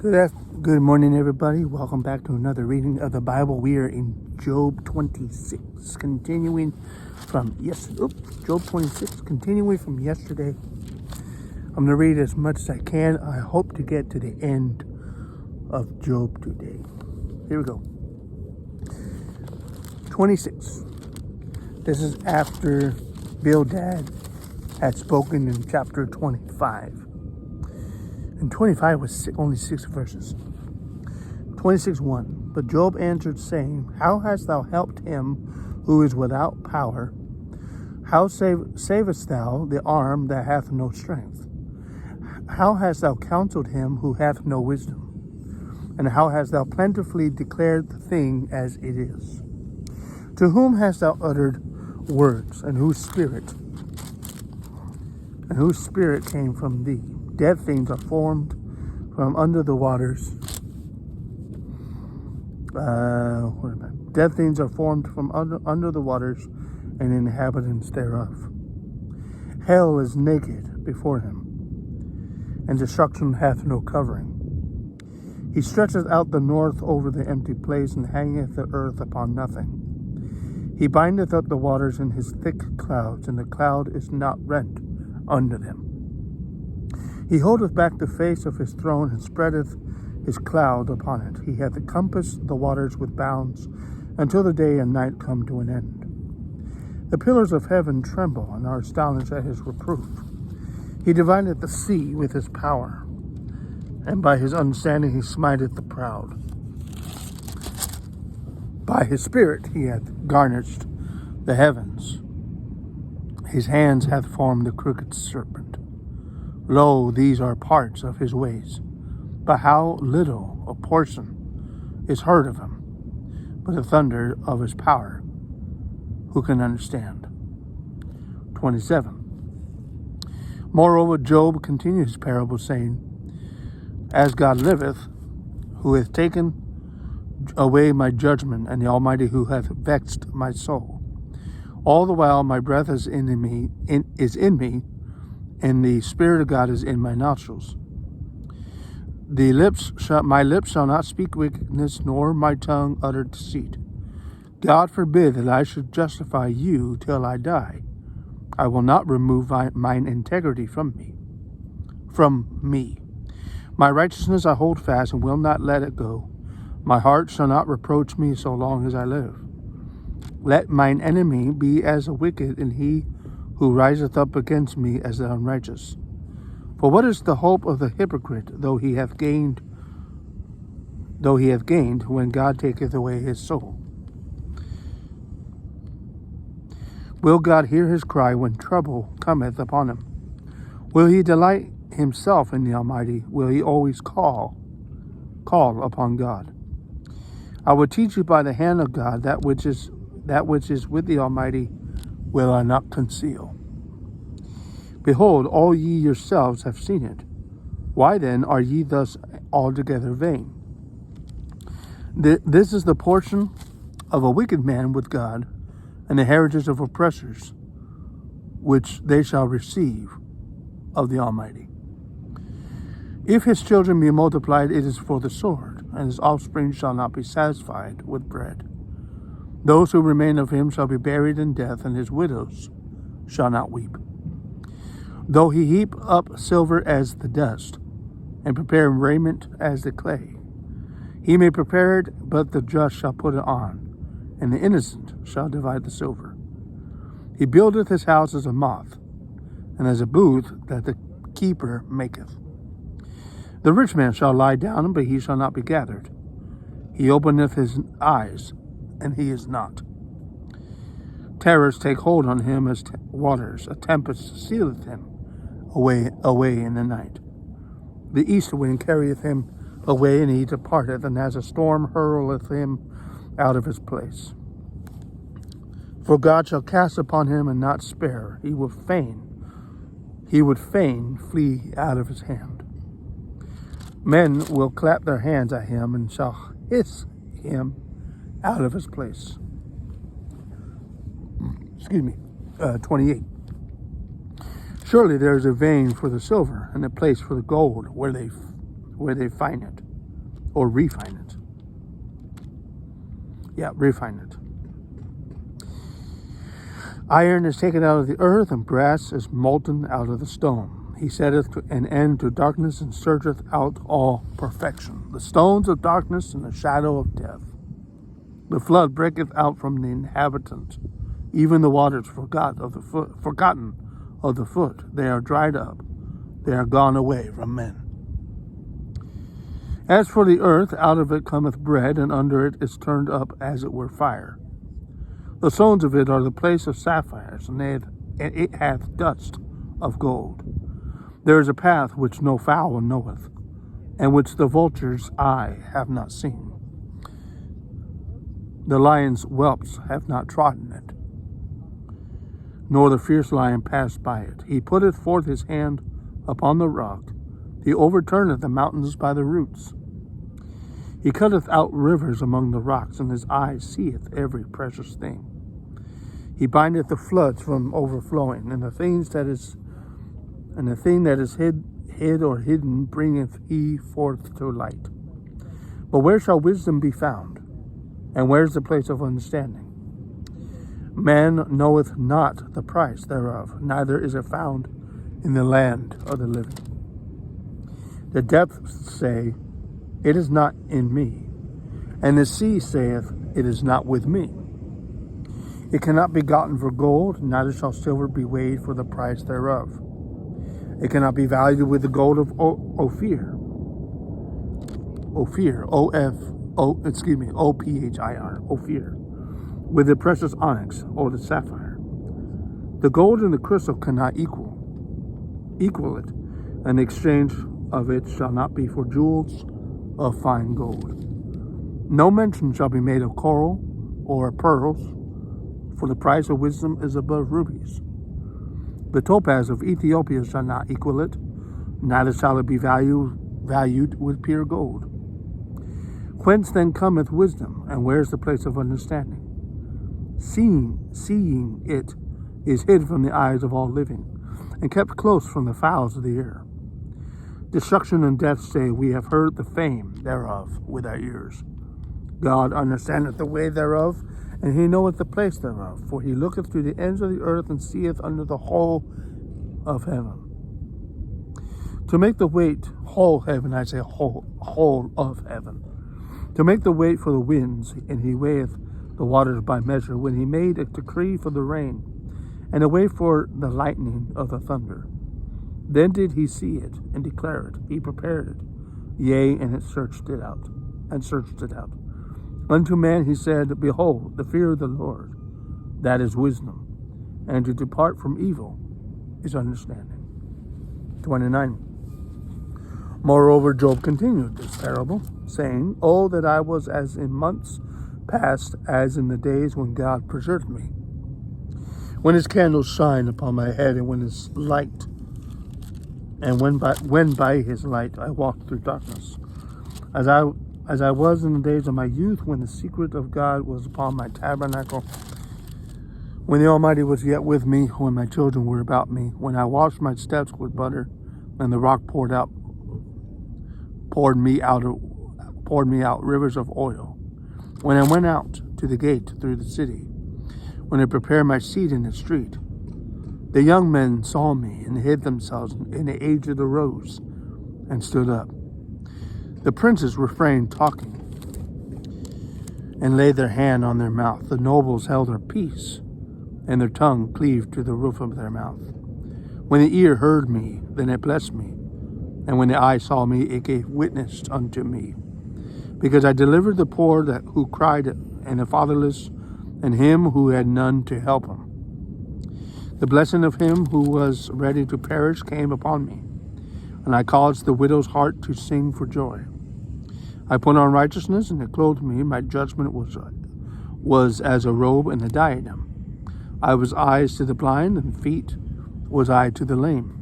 Good morning, everybody. Welcome back to another reading of the Bible. We are in Job 26, continuing from Job 26, continuing from yesterday. I'm going to read as much as I can. I hope to get to the end of Job today. Here we go. 26. This is after Bildad had spoken in chapter 25. And 25 was only 6 verses. 26:1. But Job answered, saying, How hast thou helped him who is without power? How savest thou the arm that hath no strength? How hast thou counseled him who hath no wisdom? And how hast thou plentifully declared the thing as it is? To whom hast thou uttered words, and whose spirit came from thee? Dead things are formed from under the waters. Dead things are formed from under the waters, and inhabitants thereof. Hell is naked before him, and destruction hath no covering. He stretcheth out the north over the empty place, and hangeth the earth upon nothing. He bindeth up the waters in his thick clouds, and the cloud is not rent under them. He holdeth back the face of his throne, and spreadeth his cloud upon it. He hath compassed the waters with bounds, until the day and night come to an end. The pillars of heaven tremble, and are astonished at his reproof. He divideth the sea with his power, and by his understanding he smiteth the proud. By his spirit he hath garnished the heavens. His hands hath formed the crooked serpent. Lo, these are parts of his ways. But how little a portion is heard of him. But the thunder of his power, who can understand? 27. Moreover, Job continued his parable, saying, As God liveth, who hath taken away my judgment, and the Almighty who hath vexed my soul. All the while my breath is in me, and the Spirit of God is in my nostrils. My lips shall not speak wickedness, nor my tongue utter deceit. God forbid that I should justify you till I die. I will not remove mine integrity from me. My righteousness I hold fast, and will not let it go. My heart shall not reproach me so long as I live. Let mine enemy be as a wicked, and he who riseth up against me as the unrighteous. For what is the hope of the hypocrite, though he hath gained when God taketh away his soul? Will God hear his cry when trouble cometh upon him? Will he delight himself in the Almighty? Will he always call upon God? I will teach you by the hand of God that which is with the Almighty will I not conceal. Behold, all ye yourselves have seen it. Why then are ye thus altogether vain? This is the portion of a wicked man with God, and the heritage of oppressors, which they shall receive of the Almighty. If his children be multiplied, it is for the sword, and his offspring shall not be satisfied with bread. Those who remain of him shall be buried in death, and his widows shall not weep. Though he heap up silver as the dust, and prepare raiment as the clay, he may prepare it, but the just shall put it on, and the innocent shall divide the silver. He buildeth his house as a moth, and as a booth that the keeper maketh. The rich man shall lie down, but he shall not be gathered. He openeth his eyes, and he is not. Terrors take hold on him as waters. A tempest sealeth him away in the night. The east wind carrieth him away, and he departeth, and as a storm hurleth him out of his place. For God shall cast upon him and not spare. He would fain flee out of his hand. Men will clap their hands at him, and shall hiss him out of his place. 28. Surely there is a vein for the silver, and a place for the gold where they find it. or refine it. Yeah, refine it. Iron is taken out of the earth, and brass is molten out of the stone. He setteth an end to darkness, and searcheth out all perfection. The stones of darkness and the shadow of death. The flood breaketh out from the inhabitant. Even the waters forgotten of the foot. They are dried up. They are gone away from men. As for the earth, out of it cometh bread, and under it is turned up as it were fire. The stones of it are the place of sapphires, and it hath dust of gold. There is a path which no fowl knoweth, and which the vulture's eye have not seen. The lion's whelps have not trodden it, nor the fierce lion passed by it. He putteth forth his hand upon the rock. He overturneth the mountains by the roots. He cutteth out rivers among the rocks, and his eye seeth every precious thing. He bindeth the floods from overflowing, and the thing that is hid or hidden bringeth he forth to light. But where shall wisdom be found? And where is the place of understanding? Man knoweth not the price thereof, neither is it found in the land of the living. The depths say, it is not in me, and the sea saith, it is not with me. It cannot be gotten for gold, neither shall silver be weighed for the price thereof. It cannot be valued with the gold of Ophir. Ophir, O-P-H-I-R, Ophir, with the precious onyx or the sapphire. The gold and the crystal cannot equal it, and the exchange of it shall not be for jewels of fine gold. No mention shall be made of coral or pearls, for the price of wisdom is above rubies. The topaz of Ethiopia shall not equal it, neither shall it be valued with pure gold. Whence then cometh wisdom, and where is the place of understanding? Seeing it is hid from the eyes of all living, and kept close from the fowls of the air. Destruction and death say, we have heard the fame thereof with our ears. God understandeth the way thereof, and he knoweth the place thereof. For he looketh to the ends of the earth, and seeth under the whole of heaven. To make the weight, whole heaven, I say whole of heaven. To make the weight for the winds, and he weigheth the waters by measure, when he made a decree for the rain, and a way for the lightning of the thunder. Then did he see it, and declare it. He prepared it, yea, and searched it out. Unto man he said, behold, the fear of the Lord, that is wisdom, and to depart from evil is understanding. 29. Moreover, Job continued this parable, saying, oh, that I was as in months past, as in the days when God preserved me, when his candles shine upon my head, and when his light, and when by his light I walked through darkness, as I was in the days of my youth, when the secret of God was upon my tabernacle, when the Almighty was yet with me, when my children were about me, when I washed my steps with butter, and the rock poured me out rivers of oil, when I went out to the gate through the city, when I prepared my seat in the street. The young men saw me and hid themselves, and the aged arose and stood up. The princes refrained talking and laid their hand on their mouth. The nobles held their peace, and their tongue cleaved to the roof of their mouth. When the ear heard me, then it blessed me, and when the eye saw me, it gave witness unto me. Because I delivered the poor who cried, and the fatherless, and him who had none to help him. The blessing of him who was ready to perish came upon me, and I caused the widow's heart to sing for joy. I put on righteousness, and it clothed me. My judgment was as a robe and a diadem. I was eyes to the blind, and feet was I to the lame.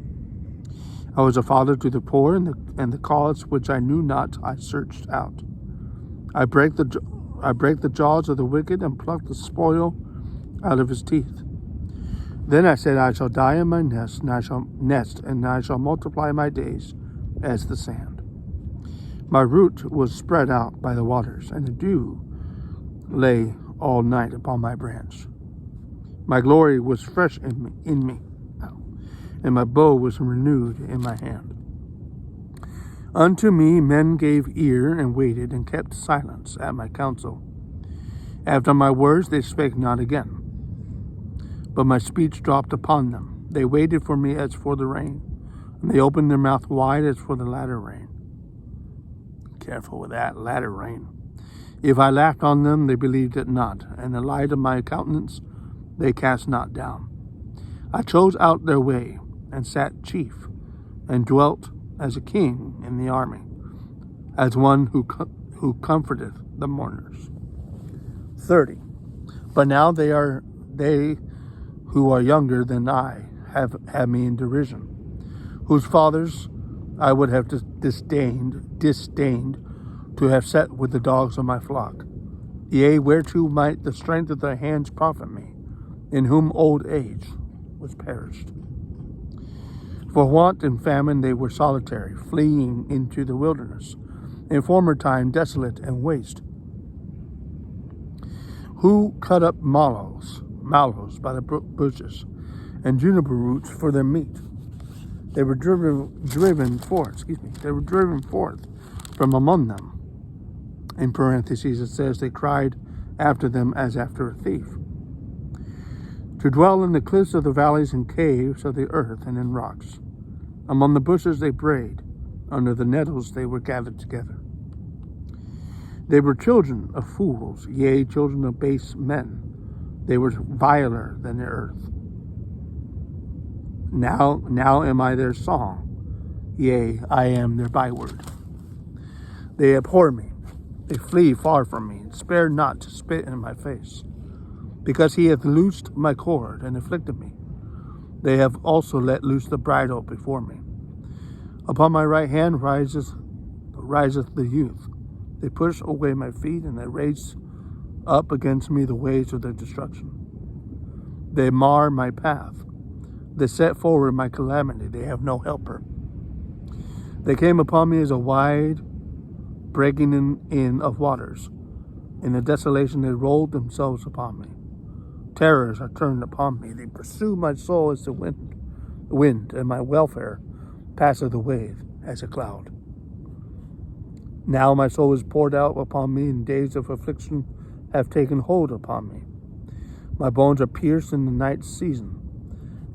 I was a father to the poor, and the cause which I knew not I searched out. I break the jaws of the wicked, and pluck the spoil out of his teeth. Then I said, I shall die in my nest, and I shall multiply my days as the sand. My root was spread out by the waters, and the dew lay all night upon my branch. My glory was fresh in me, and my bow was renewed in my hand. Unto me men gave ear and waited and kept silence at my counsel. After my words they spake not again, but my speech dropped upon them. They waited for me as for the rain, and they opened their mouth wide as for the latter rain. Careful with that, latter rain. If I laughed on them, they believed it not, and the light of my countenance they cast not down. I chose out their way, and sat chief, and dwelt as a king in the army, as one who comforteth the mourners. 30. But now they who are younger than I have me in derision, whose fathers I would have disdained to have set with the dogs of my flock. Yea, whereto might the strength of their hands profit me, in whom old age was perished. For want and famine they were solitary, fleeing into the wilderness, in former time desolate and waste. Who cut up mallows by the bushes, and juniper roots for their meat. They were driven forth from among them. In parentheses it says they cried after them as after a thief. To dwell in the cliffs of the valleys and caves of the earth and in rocks. Among the bushes they brayed, under the nettles they were gathered together. They were children of fools, yea, children of base men. They were viler than the earth. Now am I their song, yea, I am their byword. They abhor me, they flee far from me, and spare not to spit in my face. Because he hath loosed my cord and afflicted me, they have also let loose the bridle before me. Upon my right hand riseth the youth. They push away my feet, and they raise up against me the ways of their destruction. They mar my path. They set forward my calamity. They have no helper. They came upon me as a wide breaking in of waters. In the desolation they rolled themselves upon me. Terrors are turned upon me. They pursue my soul as the wind, and my welfare passeth away as a cloud. Now my soul is poured out upon me, and days of affliction have taken hold upon me. My bones are pierced in the night season,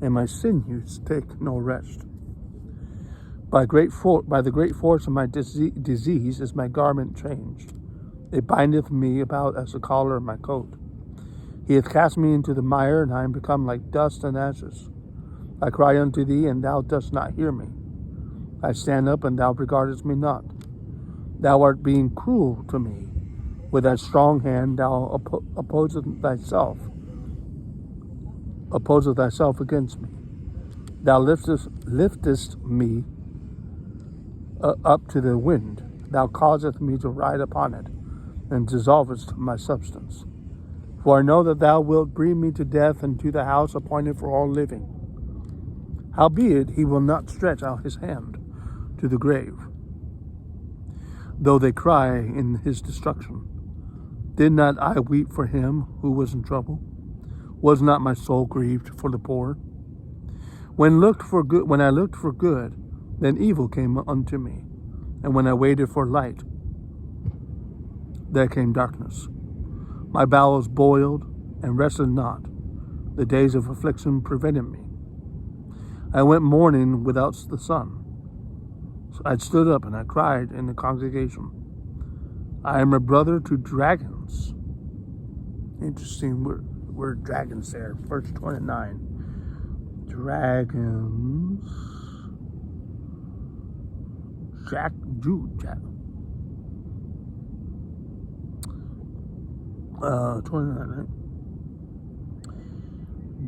and my sinews take no rest. By the great force of my disease is my garment changed. It bindeth me about as the collar of my coat. He hath cast me into the mire, and I am become like dust and ashes. I cry unto thee, and thou dost not hear me. I stand up, and thou regardest me not. Thou art being cruel to me. With thy strong hand thou opposeth thyself against me. Thou liftest me up to the wind. Thou causest me to ride upon it, and dissolvest my substance. For I know that thou wilt bring me to death, and to the house appointed for all living. Howbeit he will not stretch out his hand to the grave, though they cry in his destruction. Did not I weep for him who was in trouble? Was not my soul grieved for the poor? When I looked for good, then evil came unto me, and when I waited for light, there came darkness. My bowels boiled and rested not. The days of affliction prevented me. I went mourning without the sun. So I stood up and I cried in the congregation. I am a brother to dragons. Interesting word dragons there. Verse 29. Dragons. Jack. 29, right?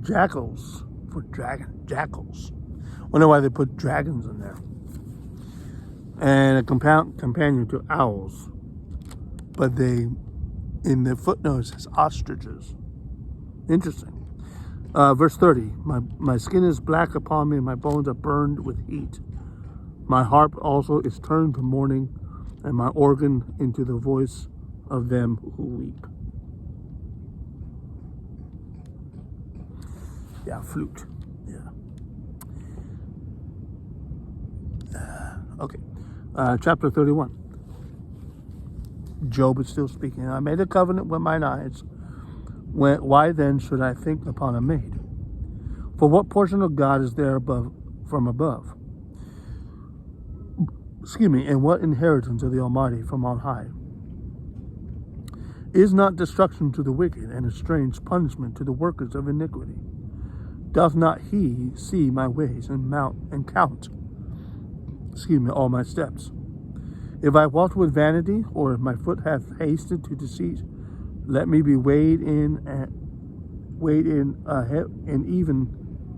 Jackals for jackals. Wonder why they put dragons in there. And a companion to owls, but in the footnotes it says ostriches. Interesting. Verse 30. My skin is black upon me, and my bones are burned with heat. My harp also is turned to mourning, and my organ into the voice of them who weep. Yeah, flute. Yeah. Okay. Chapter 31. Job is still speaking. I made a covenant with mine eyes. Why then should I think upon a maid? For what portion of God is there from above? And what inheritance of the Almighty from on high? Is not destruction to the wicked, and a strange punishment to the workers of iniquity? Doth not he see my ways and count all my steps? If I walk with vanity, or if my foot hath hasted to deceit, let me be weighed in even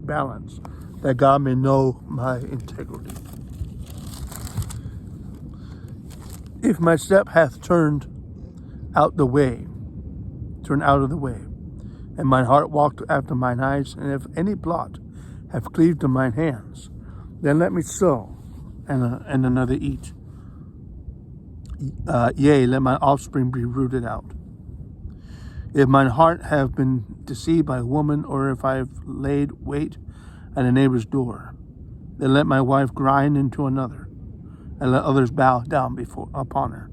balance, that God may know my integrity. If my step hath turned out of the way, and mine heart walked after mine eyes, and if any blot have cleaved to mine hands, then let me sow, and another eat. Yea, let my offspring be rooted out. If mine heart have been deceived by a woman, or if I have laid wait at a neighbor's door, then let my wife grind into another, and let others bow down upon her.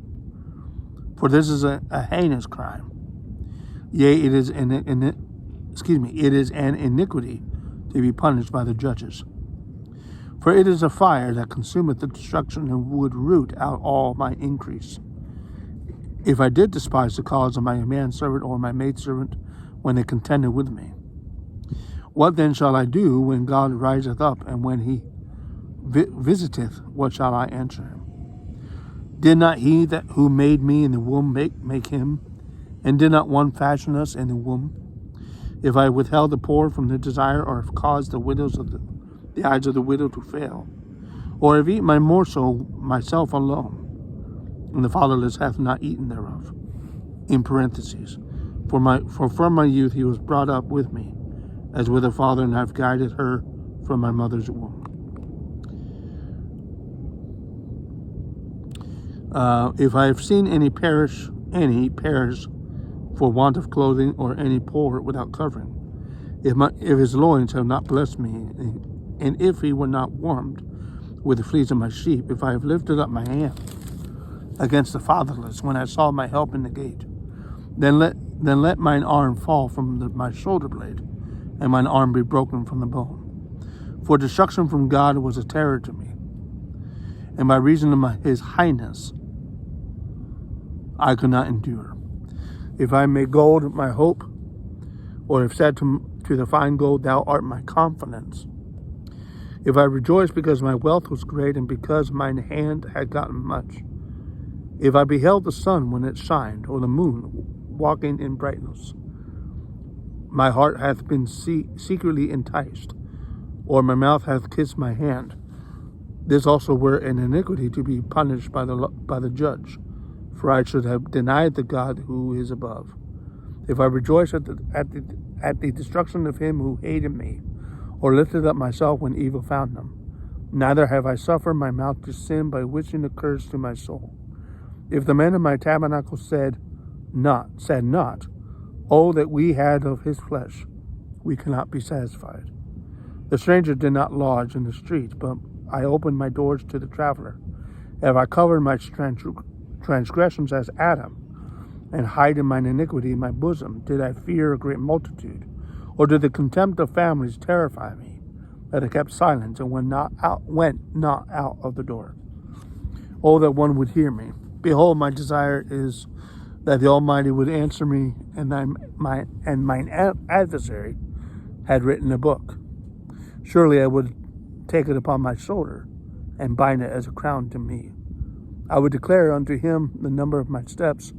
For this is a heinous crime. Yea, it is an iniquity to be punished by the judges. For it is a fire that consumeth the destruction, and would root out all my increase. If I did despise the cause of my manservant or my maidservant when they contended with me, what then shall I do when God riseth up, and when he visiteth, what shall I answer him? Did not he who made me in the womb make him? And did not one fashion us in the womb? If I withheld the poor from their desire, or have caused the eyes of the widow to fail, or have eaten my morsel myself alone, and the fatherless hath not eaten thereof. In parentheses, for from my youth he was brought up with me, as with a father, and I have guided her from my mother's womb. If I have seen any perish for want of clothing, or any poor without covering, if his loins have not blessed me, and if he were not warmed with the fleece of my sheep, if I have lifted up my hand against the fatherless when I saw my help in the gate, then let mine arm fall from my shoulder blade, and mine arm be broken from the bone. For destruction from God was a terror to me, and by reason of his highness I could not endure. If I make gold my hope, or have said to the fine gold, thou art my confidence. If I rejoice because my wealth was great, and because mine hand had gotten much. If I beheld the sun when it shined, or the moon walking in brightness, my heart hath been secretly enticed, or my mouth hath kissed my hand. This also were an iniquity to be punished by the judge, for I should have denied the God who is above. If I rejoice at the destruction of him who hated me, or lifted up myself when evil found him, neither have I suffered my mouth to sin by wishing a curse to my soul. If the men of my tabernacle said not, oh, that we had of his flesh, we cannot be satisfied. The stranger did not lodge in the street, but I opened my doors to the traveler. If I covered my transgressions as Adam, and hide in mine iniquity in my bosom, did I fear a great multitude, or did the contempt of families terrify me, that I kept silence and went not out of the door? Oh, that one would hear me. Behold, my desire is that the Almighty would answer me, and mine adversary had written a book. Surely I would take it upon my shoulder, and bind it as a crown to me. I would declare unto him the number of my steps,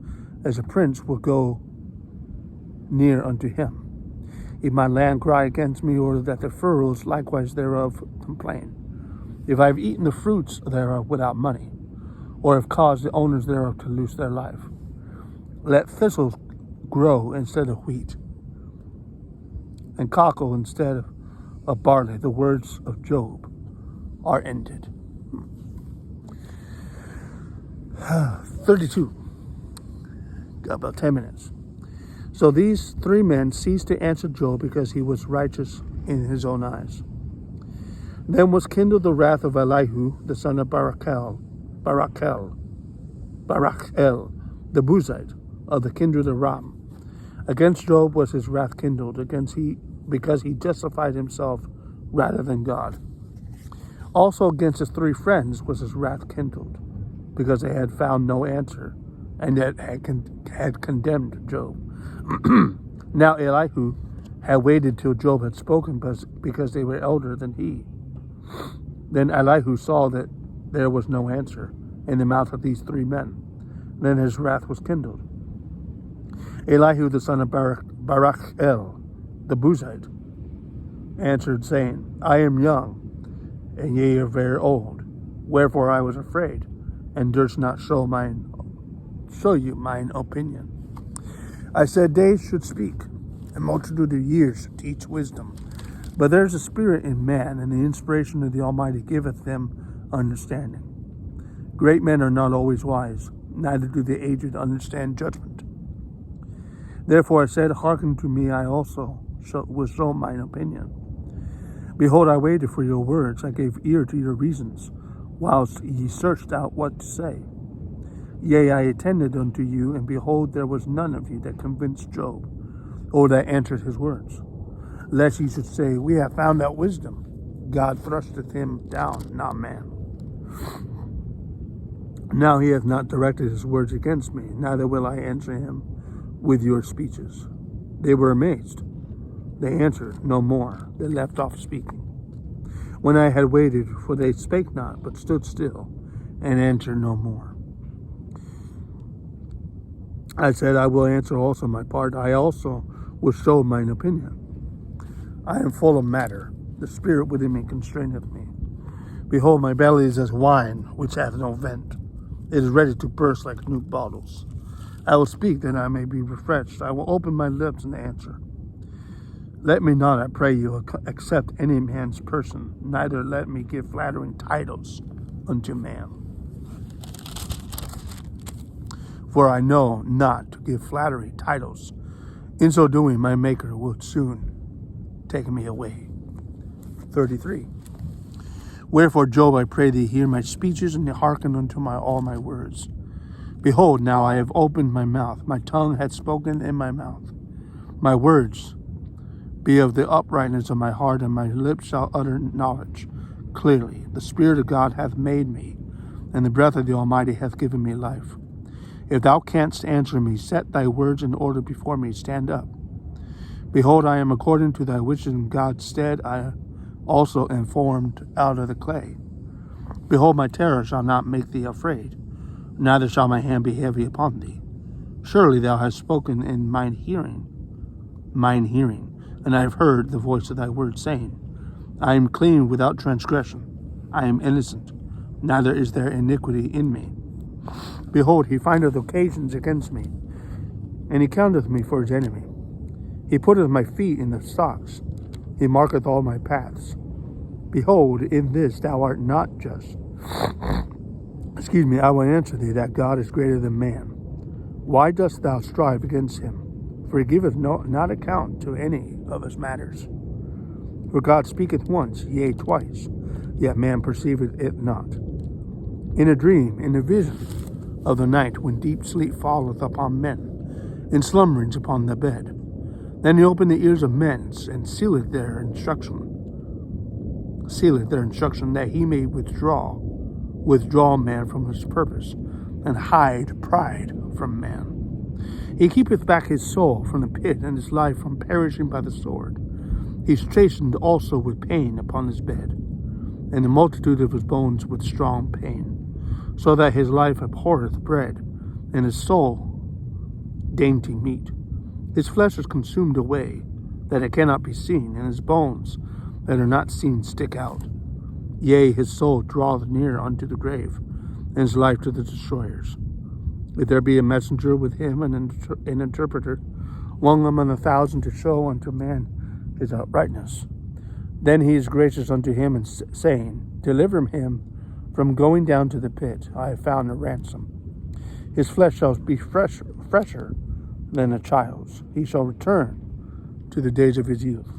as a prince will go near unto him. If my land cry against me, or that the furrows likewise thereof complain, if I have eaten the fruits thereof without money, or have caused the owners thereof to lose their life, let thistles grow instead of wheat, and cockle instead of barley. The words of Job are ended. 32. Got about 10 minutes. So these three men ceased to answer Job because he was righteous in his own eyes. Then was kindled the wrath of Elihu, the son of Barachel, the Buzite, of the kindred of Ram. Against Job was his wrath kindled, because he justified himself rather than God. Also against his three friends was his wrath kindled, because they had found no answer, and yet had condemned Job. Now Elihu had waited till Job had spoken, because they were elder than he. Then Elihu saw that there was no answer in the mouth of these three men. Then his wrath was kindled. Elihu the son of Barachel, the Buzite, answered, saying, I am young, and ye are very old. Wherefore I was afraid, and durst not show you mine opinion. I said, days should speak, and multitude of years should teach wisdom. But there is a spirit in man, and the inspiration of the Almighty giveth them understanding. Great men are not always wise, neither do the aged understand judgment. Therefore I said, hearken to me, I also will show mine opinion. Behold, I waited for your words, I gave ear to your reasons, whilst ye searched out what to say. Yea, I attended unto you, and behold, there was none of you that convinced Job, or that answered his words. Lest ye should say, we have found out wisdom. God thrusteth him down, not man. Now he hath not directed his words against me, neither will I answer him with your speeches. They were amazed. They answered no more. They left off speaking. When I had waited, for they spake not, but stood still, and answered no more. I said, I will answer also my part. I also will show mine opinion. I am full of matter. The spirit within me constraineth me. Behold, my belly is as wine, which hath no vent. It is ready to burst like new bottles. I will speak, that I may be refreshed. I will open my lips and answer. Let me not, I pray you, accept any man's person, neither let me give flattering titles unto man. For I know not to give flattery titles. In so doing, my Maker will soon take me away. 33. Wherefore, Job, I pray thee, hear my speeches, and hearken unto all my words. Behold, now I have opened my mouth. My tongue hath spoken in my mouth. My words be of the uprightness of my heart, and my lips shall utter knowledge clearly. The Spirit of God hath made me, and the breath of the Almighty hath given me life. If thou canst answer me, set thy words in order before me. Stand up. Behold, I am according to thy wishes in God's stead. I also am formed out of the clay. Behold, my terror shall not make thee afraid, neither shall my hand be heavy upon thee. Surely thou hast spoken in mine hearing, and I have heard the voice of thy word, saying, I am clean without transgression. I am innocent, neither is there iniquity in me. Behold, he findeth occasions against me, and he counteth me for his enemy. He putteth my feet in the stocks. He marketh all my paths. Behold, in this thou art not just. I will answer thee that God is greater than man. Why dost thou strive against him? For he giveth not account to any of his matters. For God speaketh once, yea, twice, yet man perceiveth it not. In a dream, in a vision of the night, when deep sleep falleth upon men, in slumberings upon the bed, then he opened the ears of men, and sealeth their instruction, that he may withdraw man from his purpose, and hide pride from man. He keepeth back his soul from the pit, and his life from perishing by the sword. He is chastened also with pain upon his bed, and the multitude of his bones with strong pain, so that his life abhorreth bread, and his soul dainty meat. His flesh is consumed away, that it cannot be seen, and his bones that are not seen stick out. Yea, his soul draweth near unto the grave, and his life to the destroyers. If there be a messenger with him, and an interpreter, one among 1,000, to show unto man his uprightness, then he is gracious unto him, and saying, Deliver him from going down to the pit. I have found a ransom. His flesh shall be fresher than a child's. He shall return to the days of his youth.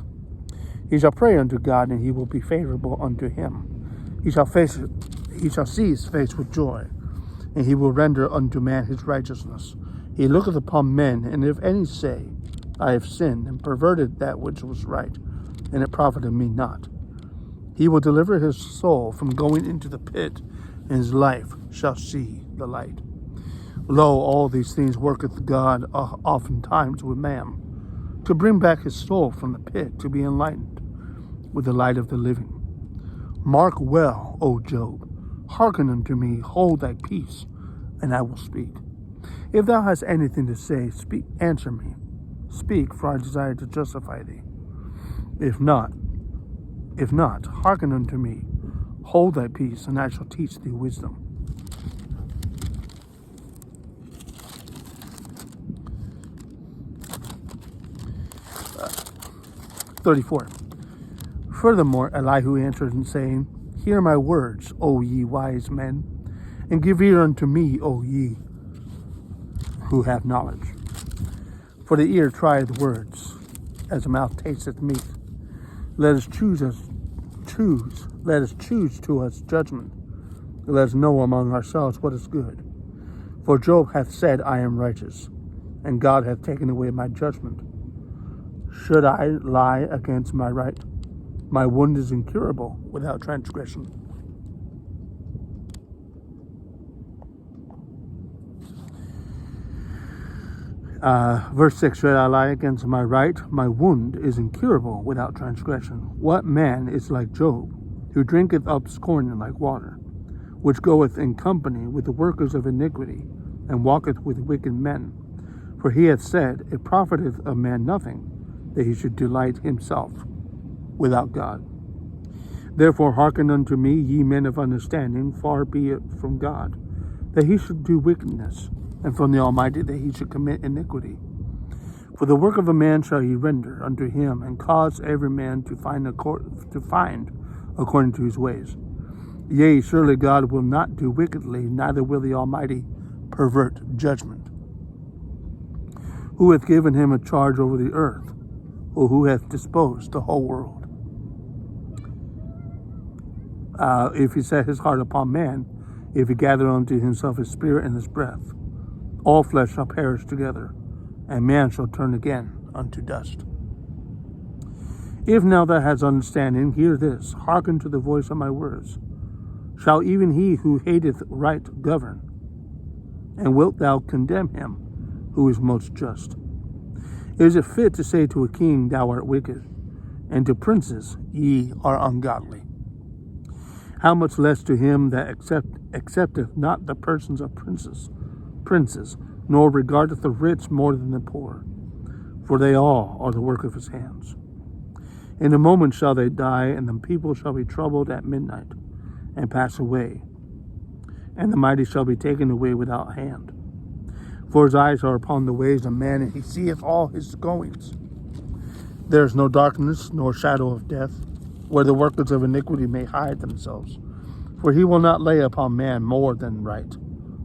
He shall pray unto God, and he will be favorable unto him. He shall see his face with joy, and he will render unto man his righteousness. He looketh upon men, and if any say, I have sinned, and perverted that which was right, and it profited me not. He will deliver his soul from going into the pit, and his life shall see the light. Lo, all these things worketh God oftentimes with man, to bring back his soul from the pit, to be enlightened with the light of the living. Mark well, O Job, hearken unto me, hold thy peace, and I will speak. If thou hast anything to say, speak, answer me. Speak, for I desire to justify thee. If not, hearken unto me, hold thy peace, and I shall teach thee wisdom. Uh, 34. Furthermore, Elihu answered and saying, Hear my words, O ye wise men, and give ear unto me, O ye who have knowledge. For the ear trieth words, as the mouth tasteth meat. Let us choose to us judgment. Let us know among ourselves what is good. For Job hath said, I am righteous, and God hath taken away my judgment. Should I lie against my right? My wound is incurable without transgression. Verse 6, should I lie against my right? My wound is incurable without transgression. What man is like Job, who drinketh up scorn like water, which goeth in company with the workers of iniquity, and walketh with wicked men? For he hath said, It profiteth a man nothing, that he should delight himself without God. Therefore hearken unto me, ye men of understanding, far be it from God, that he should do wickedness, and from the Almighty that he should commit iniquity. For the work of a man shall he render unto him, and cause every man to find according to his ways. Yea, surely God will not do wickedly, neither will the Almighty pervert judgment. Who hath given him a charge over the earth, or who hath disposed the whole world? If he set his heart upon man, if he gather unto himself his spirit and his breath, all flesh shall perish together, and man shall turn again unto dust. If now thou hast understanding, hear this, hearken to the voice of my words. Shall even he who hateth right govern? And wilt thou condemn him who is most just? Is it fit to say to a king, Thou art wicked, and to princes, Ye are ungodly? How much less to him that accepteth not the persons of princes, nor regardeth the rich more than the poor, for they all are the work of his hands. In a moment shall they die, and the people shall be troubled at midnight, and pass away, and the mighty shall be taken away without hand. For his eyes are upon the ways of man, and he seeth all his goings. There is no darkness, nor shadow of death, where the workers of iniquity may hide themselves. For he will not lay upon man more than right,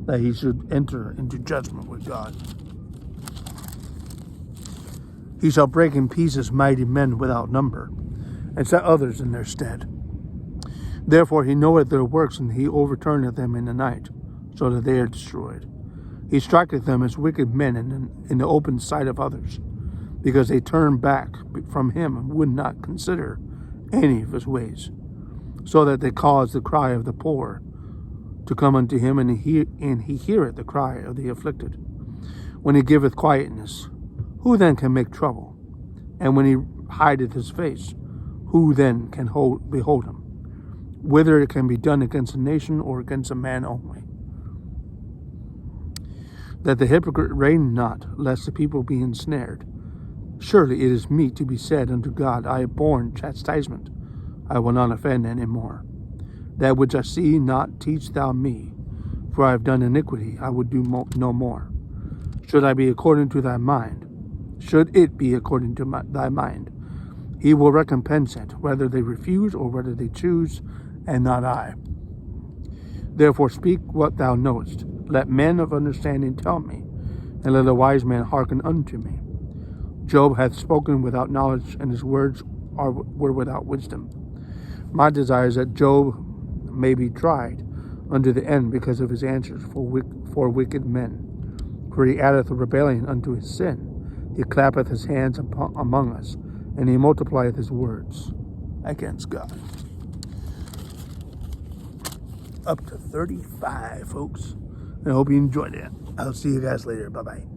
that he should enter into judgment with God. He shall break in pieces mighty men without number, and set others in their stead. Therefore he knoweth their works, and he overturneth them in the night, so that they are destroyed. He striketh them as wicked men in the open sight of others, because they turned back from him and would not consider any of his ways, so that they cause the cry of the poor to come unto him, and he heareth the cry of the afflicted. When he giveth quietness, who then can make trouble? And when he hideth his face, who then can behold him? Whether it can be done against a nation or against a man only. That the hypocrite reign not, lest the people be ensnared. Surely it is meet to be said unto God, I have borne chastisement, I will not offend any more. That which I see not, teach thou me, for I have done iniquity, I would do no more. Should I be according to thy mind? Should it be according to thy mind? He will recompense it, whether they refuse or whether they choose, and not I. Therefore speak what thou knowest, Let men of understanding tell me, and let a wise man hearken unto me. Job hath spoken without knowledge, and his words were without wisdom. My desire is that Job may be tried unto the end because of his answers for wicked men. For he addeth a rebellion unto his sin. He clappeth his hands among us, and he multiplieth his words against God. Up to 35, folks. I hope you enjoyed it. I'll see you guys later. Bye-bye.